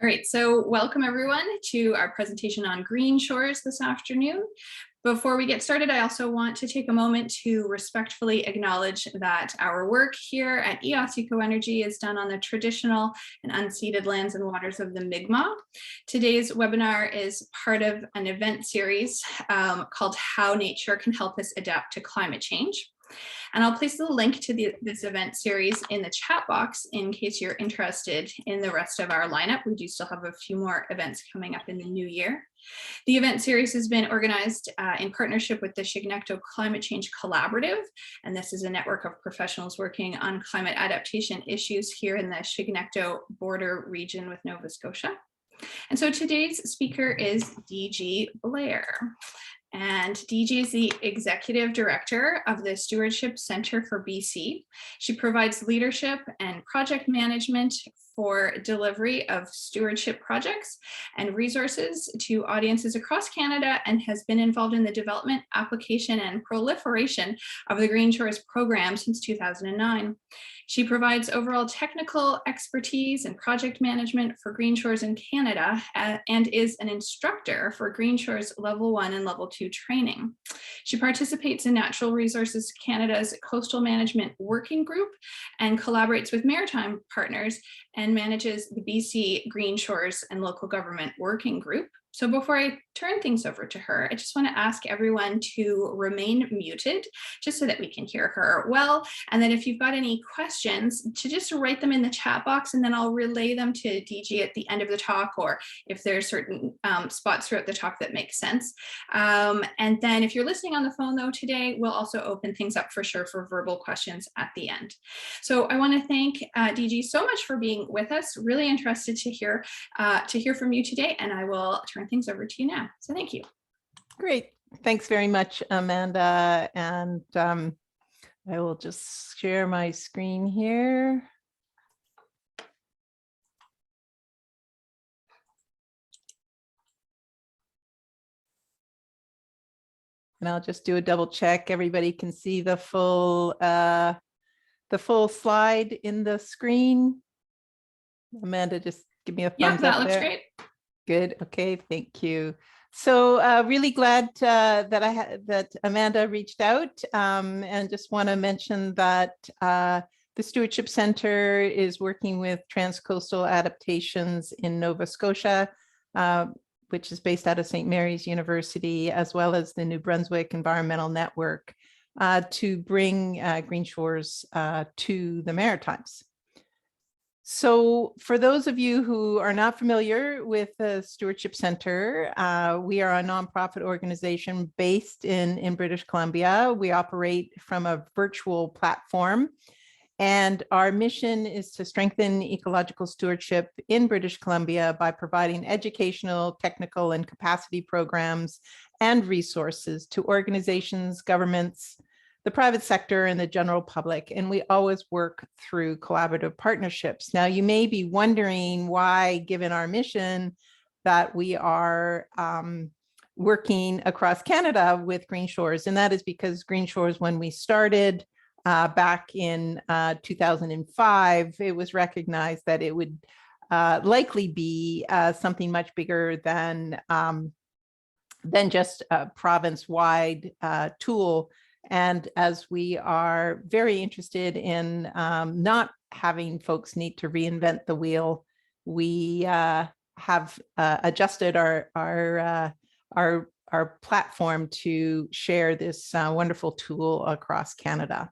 All right, so welcome everyone to our presentation on green shores this afternoon. Before we get started, I also want to take a moment to respectfully acknowledge that our work here at EOS Eco-Energy is done on the traditional and unceded lands and waters of the Mi'kmaq. Today's webinar is part of an event series called How Nature Can Help Us Adapt to Climate Change. And I'll place the link to this event series in the chat box in case you're interested in the rest of our lineup. We do still have a few more events coming up in the new year. The event series has been organized in partnership with the Chignecto Climate Change Collaborative, and this is a network of professionals working on climate adaptation issues here in the Chignecto border region with Nova Scotia. And so today's speaker is DG Blair. And DG is the Executive Director of the Stewardship Centre for BC. She provides leadership and project management for delivery of stewardship projects and resources to audiences across Canada, and has been involved in the development, application, and proliferation of the Green Shores program since 2009. She provides overall technical expertise and project management for Green Shores in Canada, and is an instructor for Green Shores Level 1 and Level 2 training. She participates in Natural Resources Canada's Coastal Management Working Group and collaborates with maritime partners and manages the BC Green Shores and Local Government Working Group. So before I turn things over to her, I just want to ask everyone to remain muted just so that we can hear her well. And then if you've got any questions, to just write them in the chat box, and then I'll relay them to DG at the end of the talk, or if there's certain spots throughout the talk that make sense. And then if you're listening on the phone though today, we'll also open things up for sure for verbal questions at the end. So I want to thank DG so much for being with us. Really interested to hear from you today, and I will turn things over to you now. So thank you. Great. Thanks very much, Amanda. And I will just share my screen here. And I'll just do a double check. Everybody can see the full slide in the screen. Amanda, just give me a thumbs up. Yeah, that looks great. Good. Okay, thank you. So really glad that Amanda reached out, and just want to mention that the Stewardship Centre is working with Transcoastal Adaptations in Nova Scotia, which is based out of St. Mary's University, as well as the New Brunswick Environmental Network, to bring Green Shores to the Maritimes. So for those of you who are not familiar with the Stewardship Centre, we are a nonprofit organization based in British Columbia. We operate from a virtual platform, and our mission is to strengthen ecological stewardship in British Columbia by providing educational, technical, and capacity programs and resources to organizations, governments, the private sector, and the general public. And we always work through collaborative partnerships. Now, you may be wondering why, given our mission, that we are working across Canada with Green Shores. And that is because Green Shores, when we started back in 2005, it was recognized that it would likely be something much bigger than just a province-wide tool. And as we are very interested in not having folks need to reinvent the wheel, we have adjusted our platform to share this wonderful tool across Canada.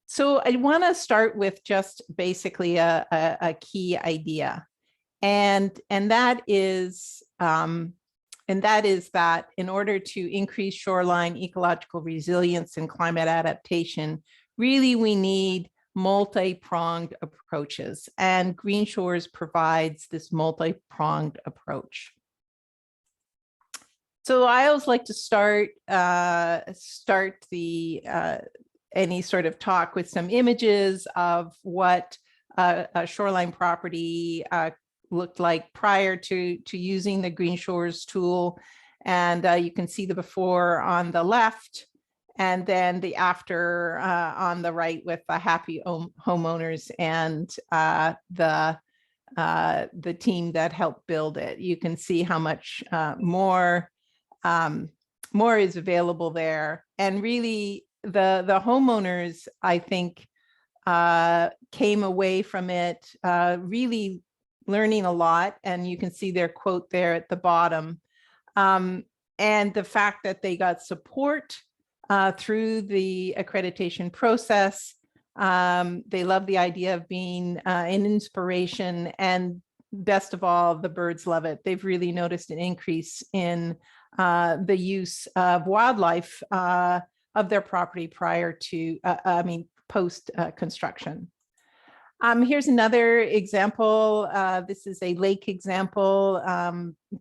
So I want to start with just basically a key idea, and that is that in order to increase shoreline ecological resilience and climate adaptation, really we need multi-pronged approaches, and Green Shores provides this multi-pronged approach. So I always like to start any sort of talk with some images of what a shoreline property looked like prior to using the Green Shores tool. And you can see the before on the left, and then the after on the right, with the happy homeowners and the the team that helped build it. You can see how much more is available there. And really the homeowners, I think, came away from it really learning a lot. And you can see their quote there at the bottom. And the fact that they got support through the accreditation process. They love the idea of being an inspiration, and best of all, the birds love it. They've really noticed an increase in the use of wildlife of their property prior to, post construction. Here's another example. This is a lake example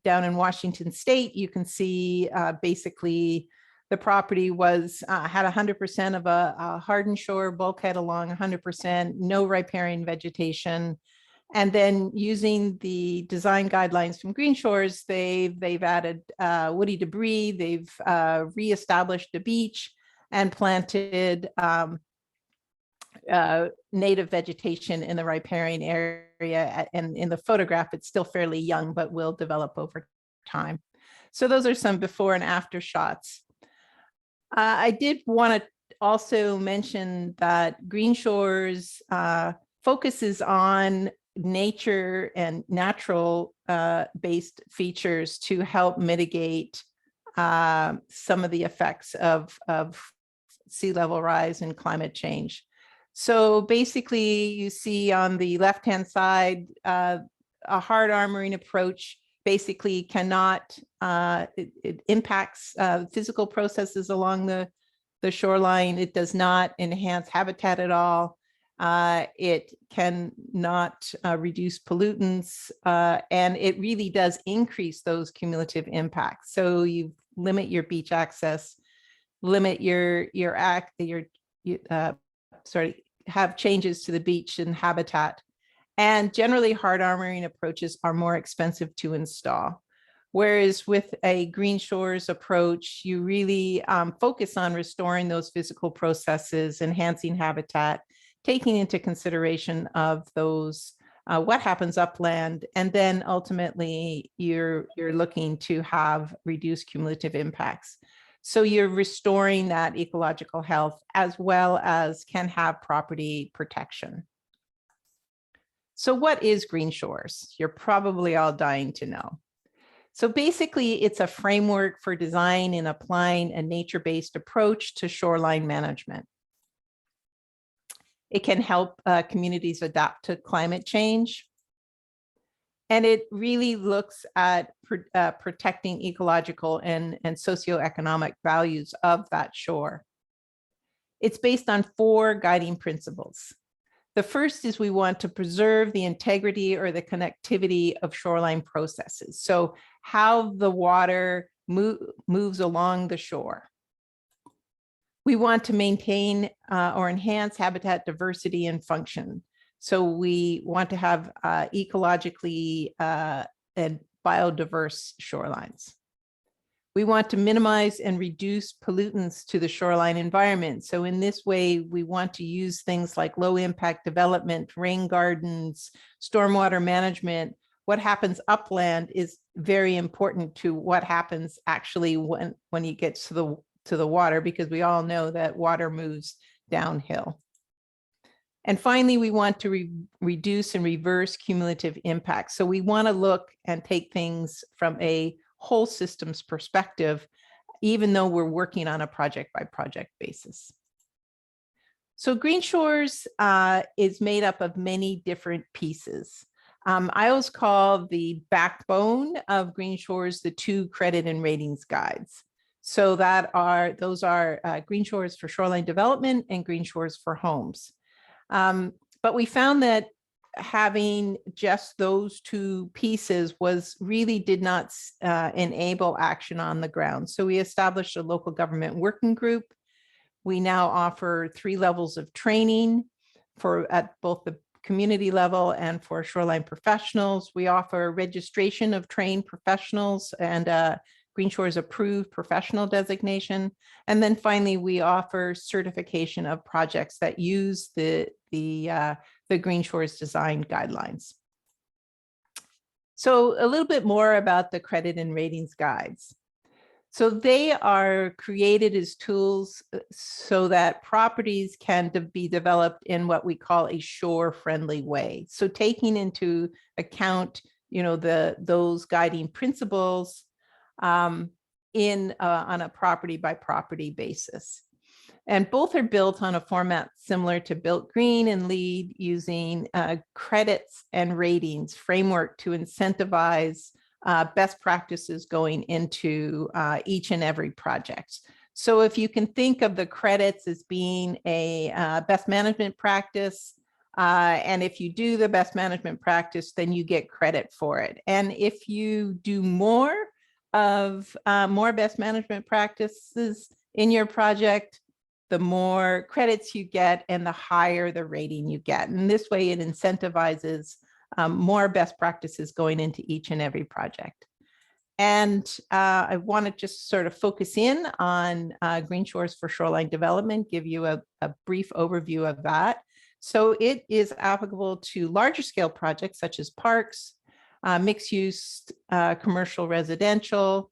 down in Washington State. You can see basically the property was had 100% of a hardened shore, bulkhead along 100%, no riparian vegetation. And then using the design guidelines from Green Shores, they've added woody debris, they've reestablished the beach and planted native vegetation in the riparian area. And in the photograph, it's still fairly young, but will develop over time. So those are some before and after shots. I did want to also mention that Green Shores focuses on nature and natural based features to help mitigate some of the effects of sea level rise and climate change. So basically, you see on the left-hand side, a hard armoring approach basically cannot, it impacts physical processes along the shoreline. It does not enhance habitat at all. It cannot reduce pollutants, and it really does increase those cumulative impacts. So you limit your beach access, limit have changes to the beach and habitat. And generally hard armoring approaches are more expensive to install. Whereas with a Green Shores approach, you really focus on restoring those physical processes, enhancing habitat, taking into consideration of those, what happens upland, and then ultimately you're looking to have reduced cumulative impacts. So you're restoring that ecological health as well as can have property protection. So what is Green Shores? You're probably all dying to know. So basically, it's a framework for design and applying a nature-based approach to shoreline management. It can help communities adapt to climate change. And it really looks at protecting ecological and socioeconomic values of that shore. It's based on 4 guiding principles. The first is we want to preserve the integrity or the connectivity of shoreline processes. So how the water moves along the shore. We want to maintain or enhance habitat diversity and function. So we want to have ecologically and biodiverse shorelines. We want to minimize and reduce pollutants to the shoreline environment. So in this way, we want to use things like low impact development, rain gardens, stormwater management. What happens upland is very important to what happens actually when you get to the water, because we all know that water moves downhill. And finally, we want to reduce and reverse cumulative impacts. So we want to look and take things from a whole systems perspective, even though we're working on a project by project basis. So Green Shores is made up of many different pieces. I always call the backbone of Green Shores the 2 credit and ratings guides. So those are Green Shores for shoreline development and Green Shores for homes. But we found that having just those 2 pieces really did not enable action on the ground. So we established a local government working group. We now offer 3 levels of training at both the community level and for shoreline professionals. We offer registration of trained professionals and Green Shores approved professional designation. And then finally, we offer certification of projects that use the Green Shores design guidelines. So a little bit more about the credit and ratings guides. So they are created as tools so that properties can be developed in what we call a shore-friendly way. So taking into account, those guiding principles on a property by property basis. And both are built on a format similar to Built Green and LEED, using credits and ratings framework to incentivize best practices going into each and every project. So if you can think of the credits as being a best management practice, and if you do the best management practice, then you get credit for it. And if you do more best management practices in your project, the more credits you get and the higher the rating you get. And this way it incentivizes more best practices going into each and every project. And I want to just sort of focus in on Green Shores for Shoreline Development, give you a brief overview of that. So it is applicable to larger scale projects such as parks, mixed use, commercial residential,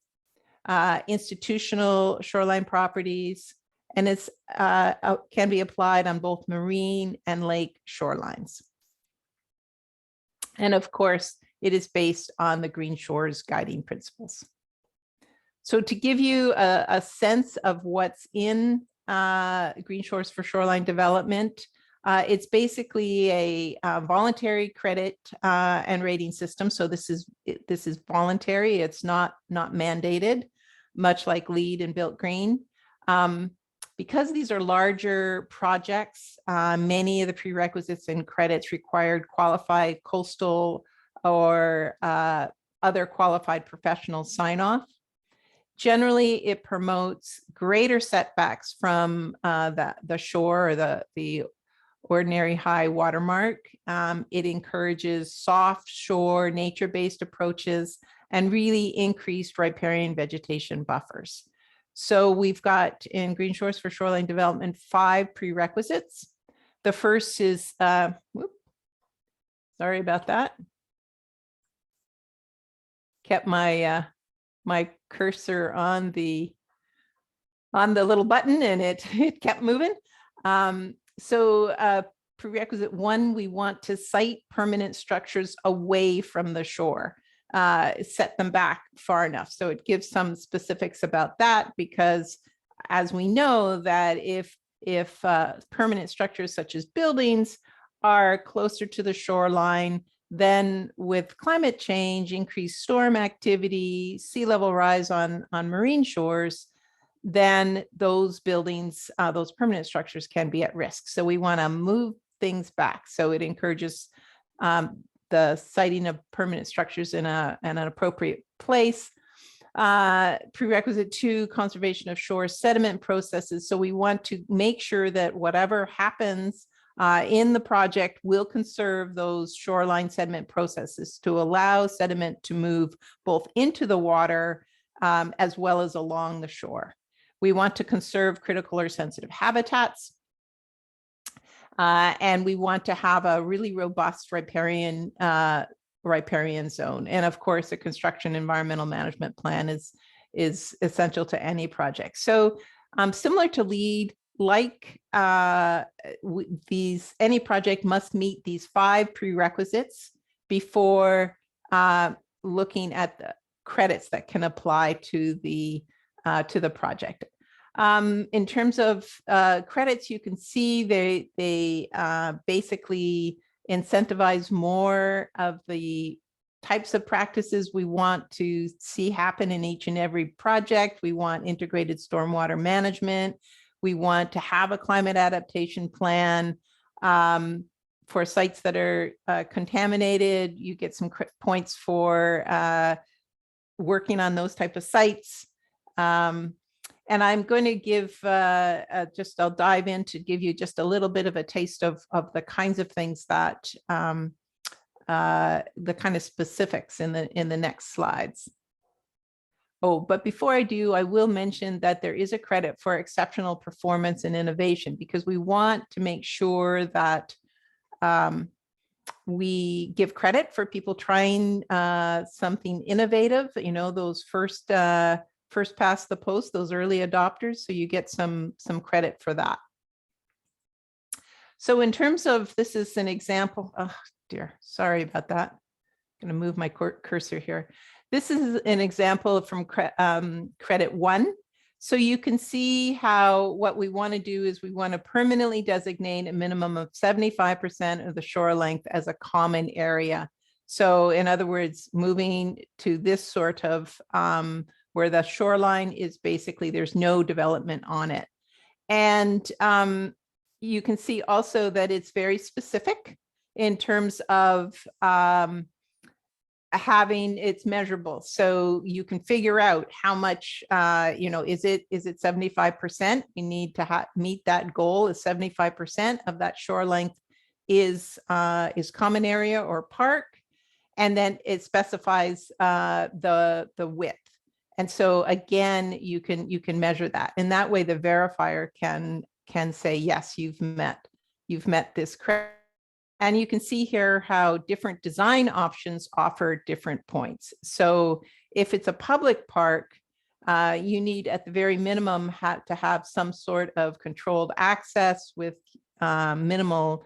institutional shoreline properties, and it's can be applied on both marine and lake shorelines. And of course, it is based on the Green Shores guiding principles. So to give you a sense of what's in Green Shores for Shoreline Development, it's basically a voluntary credit and rating system. So this is voluntary. It's not mandated, much like LEED and Built Green. Because these are larger projects, many of the prerequisites and credits required qualified coastal or other qualified professional sign-off. Generally, it promotes greater setbacks from the shore or the ordinary high water mark. It encourages soft shore, nature-based approaches, and really increased riparian vegetation buffers. So we've got in Green Shores for Shoreline Development 5 prerequisites. The first is, sorry about that. Kept my my cursor on the little button and it kept moving. So prerequisite 1, we want to site permanent structures away from the shore. Set them back far enough. So it gives some specifics about that, because as we know that if permanent structures such as buildings are closer to the shoreline, then with climate change, increased storm activity, sea level rise on marine shores, then those buildings, those permanent structures can be at risk. So we want to move things back. So it encourages the siting of permanent structures in an appropriate place. Prerequisite 2, conservation of shore sediment processes. So we want to make sure that whatever happens in the project will conserve those shoreline sediment processes to allow sediment to move both into the water as well as along the shore. We want to conserve critical or sensitive habitats. And we want to have a really robust riparian zone. And of course, a construction environmental management plan is essential to any project. So similar to LEED, like any project must meet these 5 prerequisites before looking at the credits that can apply to the project. In terms of credits, you can see they basically incentivize more of the types of practices we want to see happen in each and every project. We want integrated stormwater management. We want to have a climate adaptation plan. For sites that are contaminated, you get some points for working on those type of sites. And I'm going to give I'll dive in to give you just a little bit of a taste of the kinds of things that the kind of specifics in the next slides. Oh, but before I do, I will mention that there is a credit for exceptional performance and innovation, because we want to make sure that We give credit for people trying something innovative, you know, those first past the post, those early adopters. So you get some credit for that. So in terms of, this is an example, oh dear, sorry about that. I'm going to move my cursor here. This is an example from credit 1. So you can see how what we want to do is we want to permanently designate a minimum of 75% of the shore length as a common area. So in other words, moving to this sort of where the shoreline is basically there's no development on it. And you can see also that it's very specific in terms of having it's measurable, so you can figure out how much you know, is it 75%? You need to meet that goal. Is 75% of that shore length is common area or park, and then it specifies the width. And so again, you can measure that, and that way the verifier can say yes, you've met this criteria. And you can see here how different design options offer different points. So if it's a public park, you need at the very minimum to have some sort of controlled access with minimal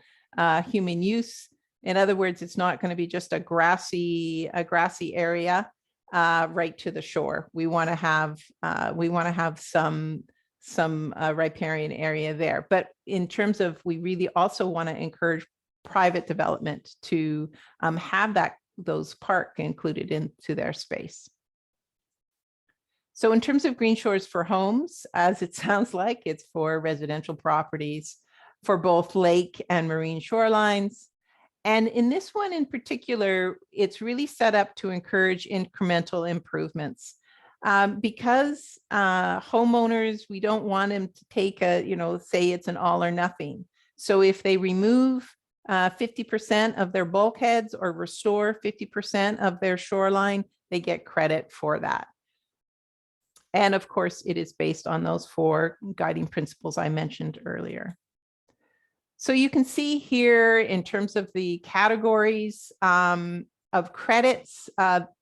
human use. In other words, it's not going to be just a grassy area right to the shore. We want to have some riparian area there. But in terms of, we really also want to encourage private development to have those park included into their space. So in terms of green shores for homes, as it sounds like, it's for residential properties for both lake and marine shorelines. And in this one in particular, it's really set up to encourage incremental improvements. Because homeowners, we don't want them to take say it's an all or nothing. So if they remove 50% of their bulkheads or restore 50% of their shoreline, they get credit for that. And of course, it is based on those 4 guiding principles I mentioned earlier. So you can see here in terms of the categories of credits,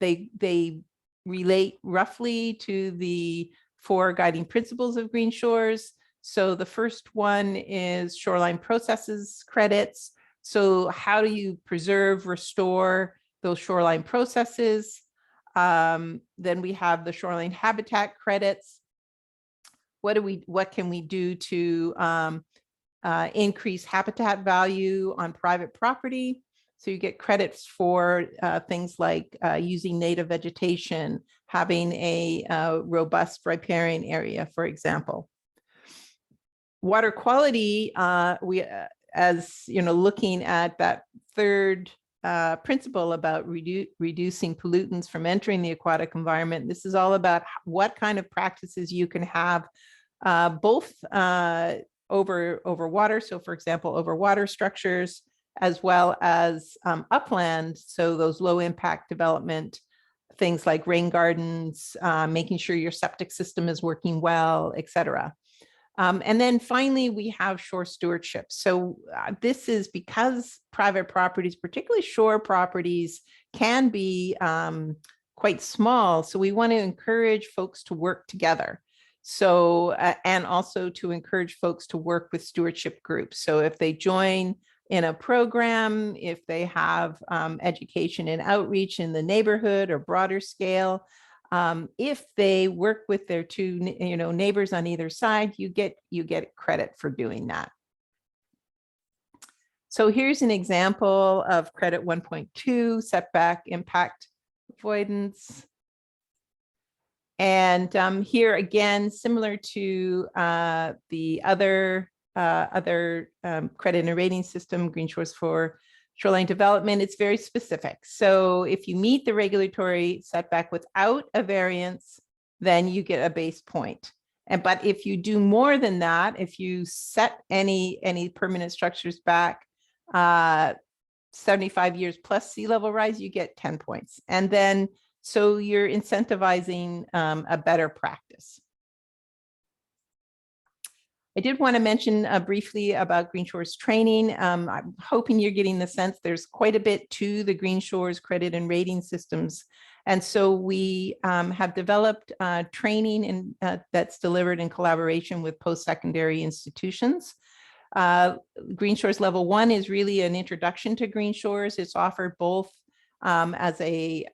they relate roughly to the 4 guiding principles of green shores. So the first one is shoreline processes credits. So how do you preserve, restore those shoreline processes? Then we have the shoreline habitat credits. What can we do to increase habitat value on private property? So you get credits for things like using native vegetation, having a robust riparian area, for example. Water quality, as you know, looking at that third principle about reducing pollutants from entering the aquatic environment. This is all about what kind of practices you can have both over water. So for example, over water structures, as well as upland. So those low impact development, things like rain gardens, making sure your septic system is working well, et cetera. And then finally, we have shore stewardship. So this is because private properties, particularly shore properties, can be quite small. So we want to encourage folks to work together. So, and also to encourage folks to work with stewardship groups. So if they join in a program, if they have education and outreach in the neighborhood or broader scale, if they work with their 2 neighbors on either side, you get credit for doing that. So here's an example of credit 1.2, setback impact avoidance. And here again, similar to the other credit and rating system, Green Shores for Shoreline Development, it's very specific. So if you meet the regulatory setback without a variance, then you get a base point. But if you do more than that, if you set any permanent structures back 75 years plus sea level rise, you get 10 points. And then, so you're incentivizing a better practice. I did want to mention briefly about Green Shores training. I'm hoping you're getting the sense there's quite a bit to the Green Shores credit and rating systems. And so we have developed training that's delivered in collaboration with post-secondary institutions. Green Shores Level 1 is really an introduction to Green Shores. It's offered both as a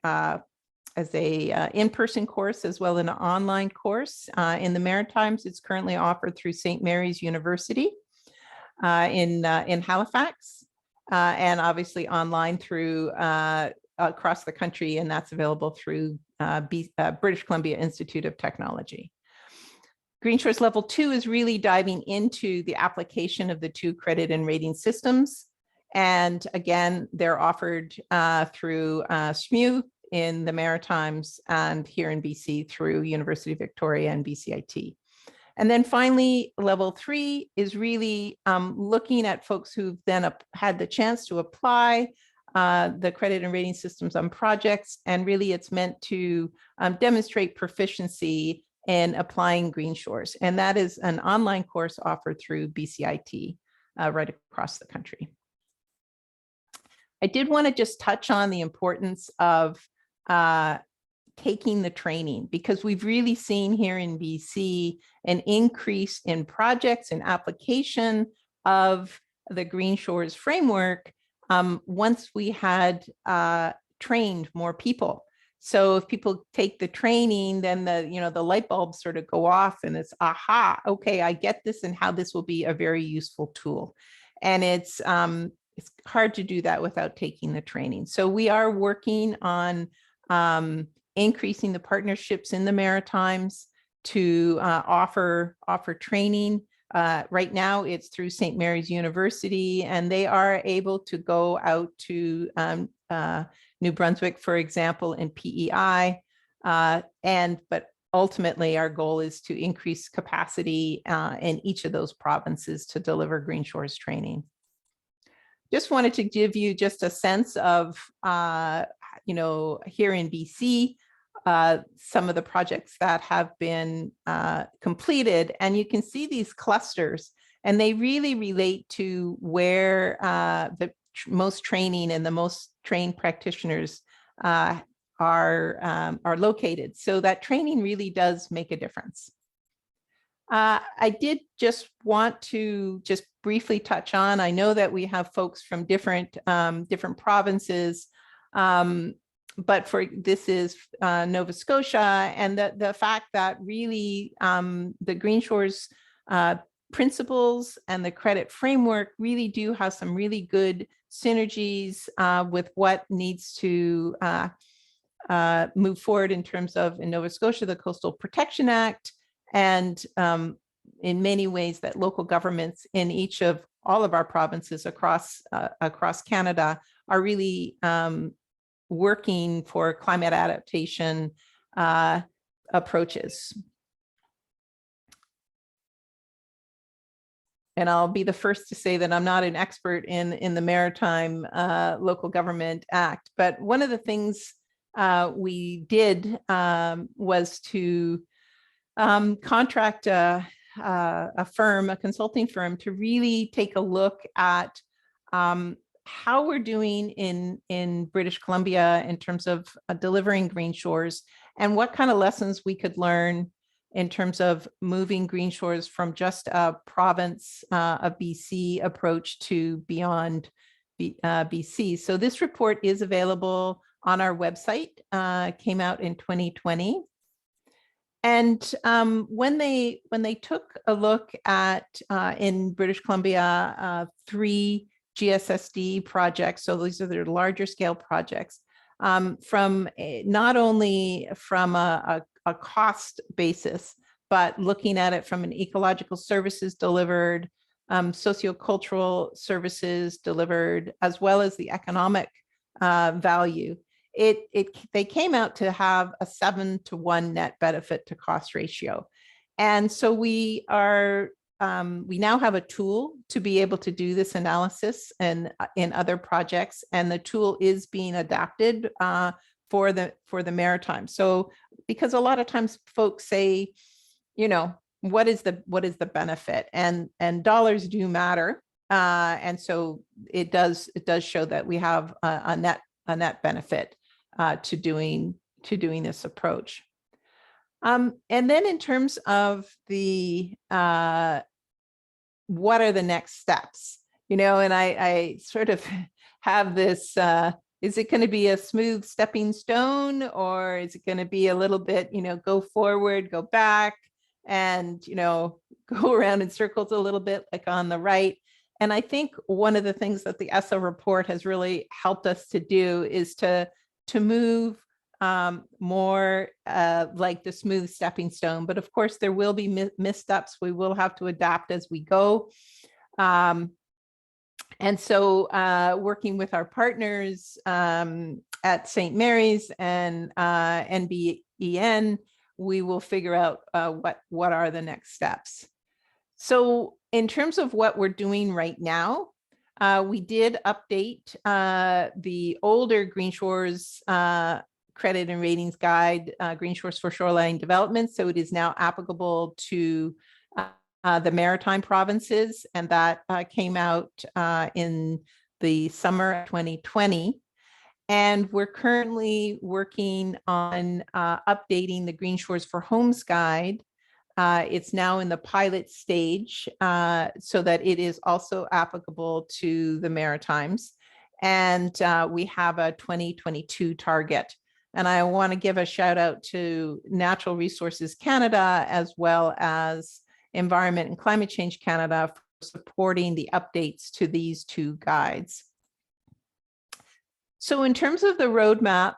in-person course as well as an online course. In the Maritimes, it's currently offered through St. Mary's University in Halifax, and obviously online through across the country, and that's available through British Columbia Institute of Technology. Green Shores Level 2 is really diving into the application of the two credit and rating systems. And again, they're offered through SMU in the Maritimes and here in BC through University of Victoria and BCIT. And then finally, Level 3 is really looking at folks who've then had the chance to apply the credit and rating systems on projects. And really it's meant to demonstrate proficiency in applying Green Shores. And that is an online course offered through BCIT right across the country. I did want to just touch on the importance of taking the training, because we've really seen here in BC an increase in projects and application of the Green Shores framework once we had trained more people. So if people take the training, then the light bulbs sort of go off and it's, aha, okay, I get this and how this will be a very useful tool. And it's hard to do that without taking the training. So we are working on increasing the partnerships in the Maritimes to offer training. Right now it's through St. Mary's University, and they are able to go out to New Brunswick, for example, in PEI. But ultimately our goal is to increase capacity in each of those provinces to deliver Green Shores training. Just wanted to give you just a sense of, here in BC, some of the projects that have been completed, and you can see these clusters, and they really relate to where the most training and the most trained practitioners are located. So that training really does make a difference. I did just want to just briefly touch on, I know that we have folks from different provinces, but this is Nova Scotia, and the fact that really the Green Shores principles and the credit framework really do have some really good synergies with what needs to move forward in terms of, in Nova Scotia, the Coastal Protection Act, and in many ways that local governments in each of all of our provinces across Canada are really working for climate adaptation approaches. And I'll be the first to say that I'm not an expert in the Maritime Local Government Act, but one of the things we did was to contract a consulting firm to really take a look at how we're doing in British Columbia in terms of delivering Green Shores, and what kind of lessons we could learn in terms of moving Green Shores from just a province of BC approach to beyond BC. So this report is available on our website, came out in 2020. And when they took a look at in British Columbia 3 GSSD projects, so these are their larger scale projects, from not only from a cost basis, but looking at it from an ecological services delivered, sociocultural services delivered, as well as the economic value. They came out to have a 7-to-1 net benefit to cost ratio. And so we now have a tool to be able to do this analysis and in other projects, and the tool is being adapted for the Maritime. So because a lot of times folks say, what is the benefit? And dollars do matter. And so it does show that we have a net benefit to doing this approach. And then in terms of the what are the next steps, and I sort of have this, is it going to be a smooth stepping stone, or is it going to be a little bit, go forward, go back, and, go around in circles a little bit, like on the right? And I think one of the things that the ESSA report has really helped us to do is to move more like the smooth stepping stone. But of course, there will be missteps. We will have to adapt as we go. And so working with our partners at St. Mary's and NBEN, we will figure out what are the next steps. So in terms of what we're doing right now, we did update the older Green Shores Credit and Ratings Guide, Green Shores for Shoreline Development. So it is now applicable to the Maritime provinces, and that came out in the summer of 2020. And we're currently working on updating the Green Shores for Homes Guide. It's now in the pilot stage so that it is also applicable to the Maritimes. And we have a 2022 target. And I want to give a shout out to Natural Resources Canada, as well as Environment and Climate Change Canada, for supporting the updates to these two guides. So in terms of the roadmap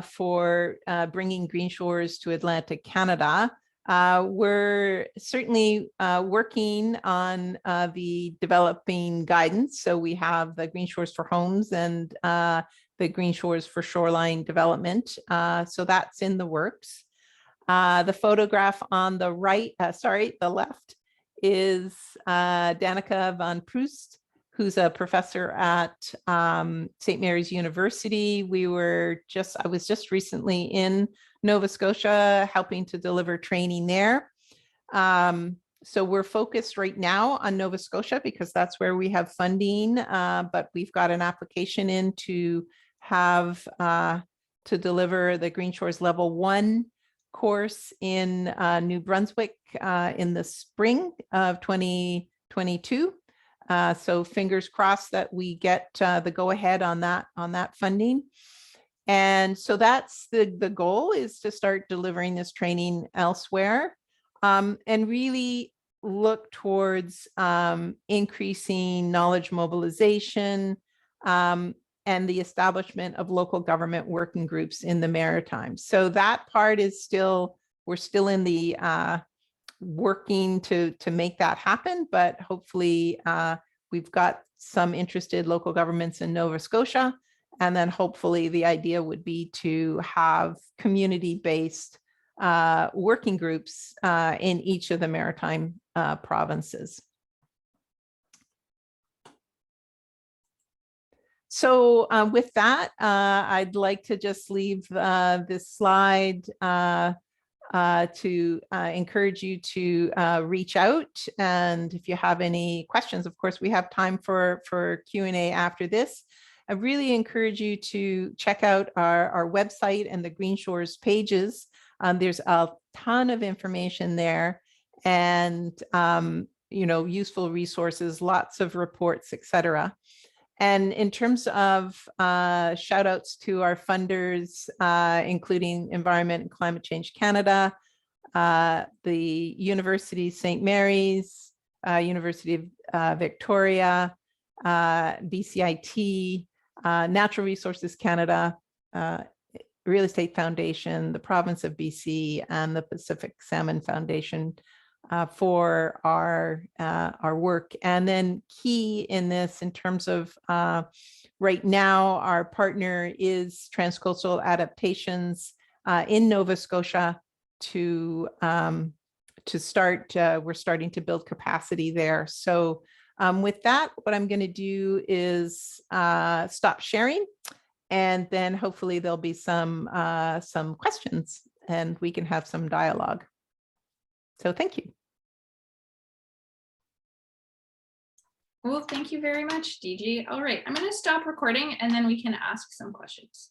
for bringing Green Shores to Atlantic Canada, we're certainly working on the developing guidance. So we have the Green Shores for Homes and the Green Shores for Shoreline Development. So that's in the works. The photograph on the right, the left, is Danica van Proest, who's a professor at St. Mary's University. I was just recently in Nova Scotia helping to deliver training there. So we're focused right now on Nova Scotia because that's where we have funding, but we've got an application in to have to deliver the Green Shores Level 1 course in New Brunswick in the spring of 2022. So fingers crossed that we get the go ahead on that funding. And so that's the goal, is to start delivering this training elsewhere and really look towards increasing knowledge mobilization and the establishment of local government working groups in the Maritimes. So that part is we're still in the working to make that happen, but hopefully we've got some interested local governments in Nova Scotia. And then hopefully the idea would be to have community-based working groups in each of the Maritime provinces. So with that, I'd like to just leave this slide to encourage you to reach out. And if you have any questions, of course, we have time for Q&A after this. I really encourage you to check out our website and the Green Shores pages. There's a ton of information there, and useful resources, lots of reports, etc. And in terms of shout outs to our funders, including Environment and Climate Change Canada, the University St. Mary's, University of Victoria, BCIT, Natural Resources Canada, Real Estate Foundation, the Province of BC, and the Pacific Salmon Foundation for our work. And then key in this, in terms of right now, our partner is Transcoastal Adaptations in Nova Scotia to start. We're starting to build capacity there. So with that, what I'm going to do is stop sharing, and then hopefully there'll be some questions and we can have some dialogue. So thank you. Well, thank you very much, DG. All right, I'm going to stop recording and then we can ask some questions.